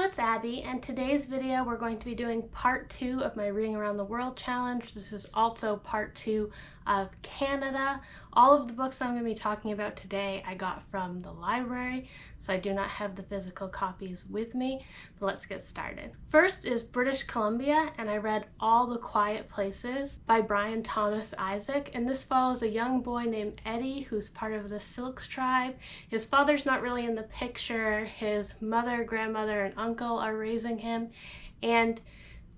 it's Abby, and today's video we're going to be doing part 2 of my Reading Around the World challenge. This is also part 2 of Canada. All of the books I'm going to be talking about today I got from the library, so I do not have the physical copies with me, but let's get started. First is British Columbia, and I read All the Quiet Places by Brian Thomas Isaac, and this follows a young boy named Eddie who's part of the Silks tribe. His father's not really in the picture. His mother, grandmother, and uncle are raising him, and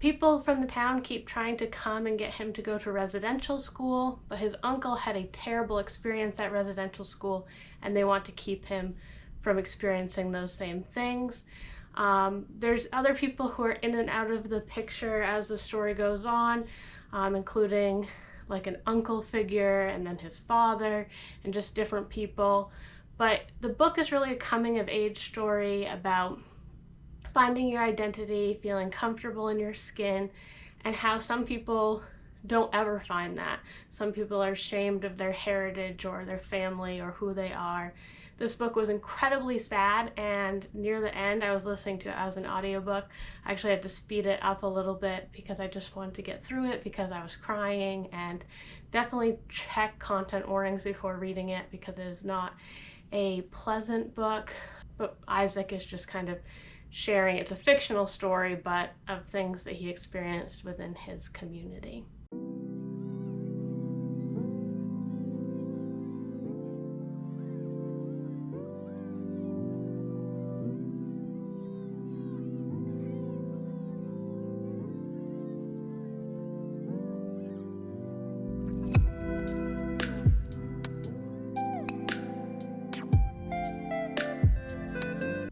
people from the town keep trying to come and get him to go to residential school, but his uncle had a terrible experience at residential school and they want to keep him from experiencing those same things. There's other people who are in and out of the picture as the story goes on, including like an uncle figure and then his father and just different people. But the book is really a coming of age story about finding your identity, feeling comfortable in your skin, and how some people don't ever find that. Some people are ashamed of their heritage or their family or who they are. This book was incredibly sad, and near the end I was listening to it as an audiobook. I actually had to speed it up a little bit because I just wanted to get through it because I was crying. And definitely check content warnings before reading it because it is not a pleasant book. But Isaac is just kind of sharing, it's a fictional story, but of things that he experienced within his community.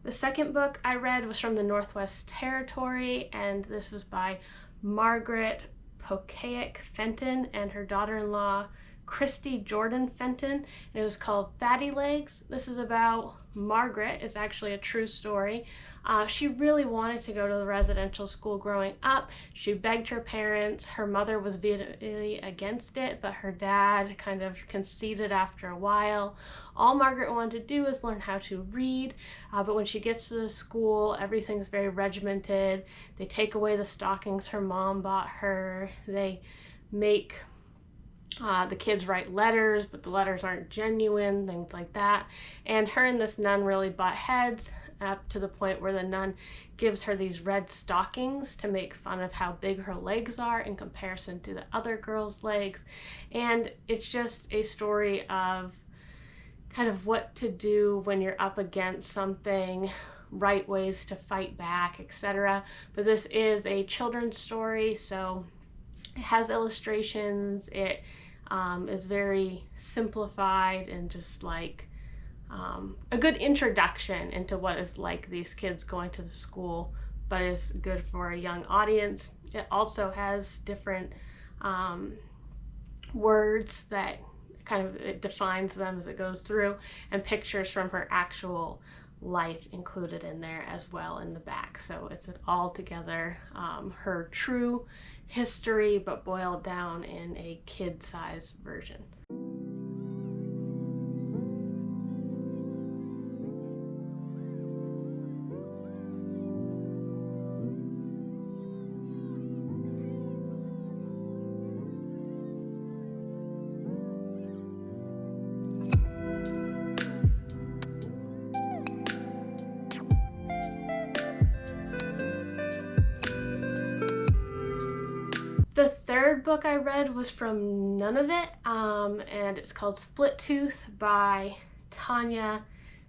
The second book I read was from the Northwest Territory, and this was by Margaret Pokayek Fenton and her daughter-in-law Christy Jordan Fenton, and it was called Fatty Legs. This is about Margaret. It's actually a true story. She really wanted to go to the residential school growing up. She begged her parents. Her mother was vehemently against it, but her dad kind of conceded after a while. All Margaret wanted to do is learn how to read, but when she gets to the school, everything's very regimented. They take away the stockings her mom bought her. They make the kids write letters, but the letters aren't genuine, things like that. And her and this nun really butt heads, up to the point where the nun gives her these red stockings to make fun of how big her legs are in comparison to the other girls' legs. And it's just a story of kind of what to do when you're up against something, right ways to fight back, etc. But this is a children's story, so it has illustrations. It is very simplified and just like a good introduction into what is like these kids going to the school, but is good for a young audience. It also has different words that kind of it defines them as it goes through, and pictures from her actual life included in there as well in the back. So it's all together her true history, but boiled down in a kid-sized version. The third book I read was from Nunavut, and it's called Split Tooth by Tanya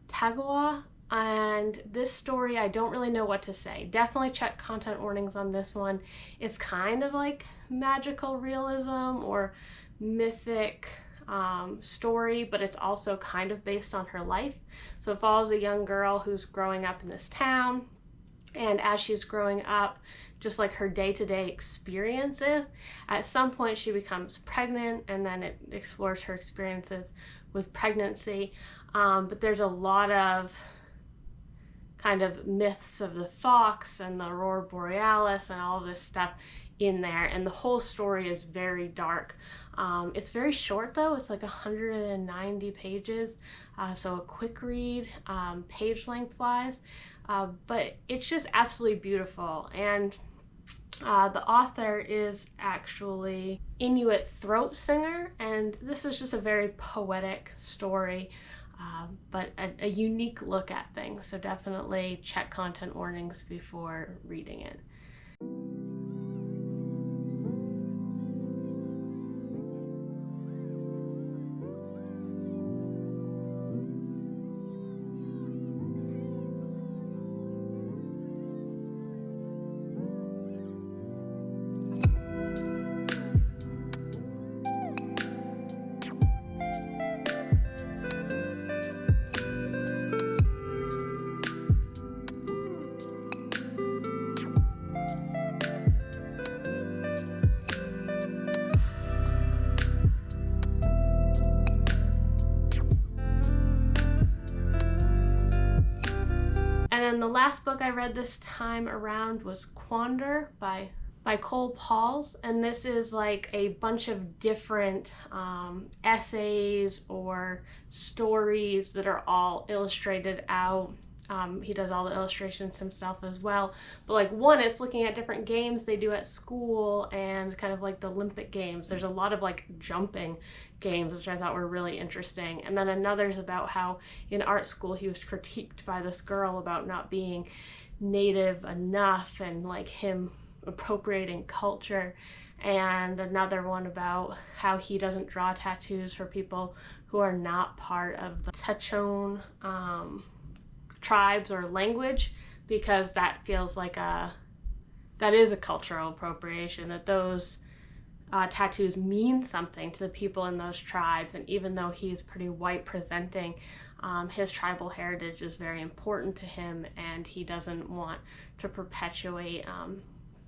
Tagawa. And this story, I don't really know what to say. Definitely check content warnings on this one. It's kind of like magical realism or mythic story, but it's also kind of based on her life. So it follows a young girl who's growing up in this town, and as she's growing up, just like her day-to-day experiences, at some point she becomes pregnant, and then it explores her experiences with pregnancy. But there's a lot of kind of myths of the fox and the aurora borealis and all this stuff in there, and the whole story is very dark. It's very short though, it's like 190 pages, so a quick read, page length wise. but it's just absolutely beautiful. And the author is actually Inuit throat singer, and this is just a very poetic story, but a unique look at things. So definitely check content warnings before reading it. And then the last book I read this time around was Quander by Cole Pauls, and this is like a bunch of different essays or stories that are all illustrated out. He does all the illustrations himself as well. But like one, it's looking at different games they do at school and kind of like the Olympic Games. There's a lot of like jumping games, which I thought were really interesting. And then another's about how in art school he was critiqued by this girl about not being native enough and like him appropriating culture. And another one about how he doesn't draw tattoos for people who are not part of the Tachon tribes or language, because that feels like that is a cultural appropriation, that those tattoos mean something to the people in those tribes. And even though he's pretty white presenting, his tribal heritage is very important to him, and he doesn't want to perpetuate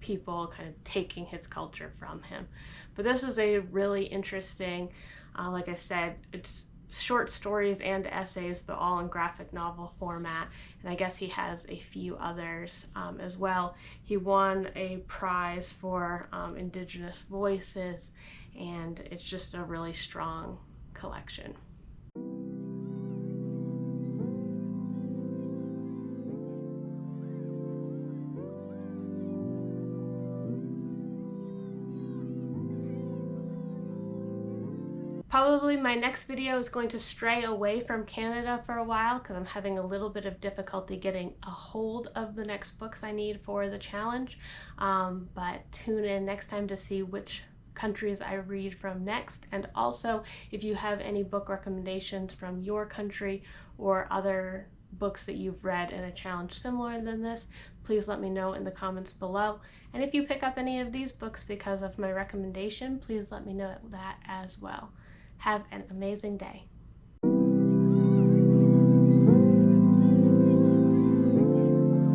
people kind of taking his culture from him. But this was a really interesting, like I said, it's short stories and essays, but all in graphic novel format. And I guess he has a few others as well. He won a prize for Indigenous voices, and it's just a really strong collection. Probably my next video is going to stray away from Canada for a while because I'm having a little bit of difficulty getting a hold of the next books I need for the challenge. But tune in next time to see which countries I read from next. And also, if you have any book recommendations from your country or other books that you've read in a challenge similar than this, please let me know in the comments below. And if you pick up any of these books because of my recommendation, please let me know that as well. Have an amazing day.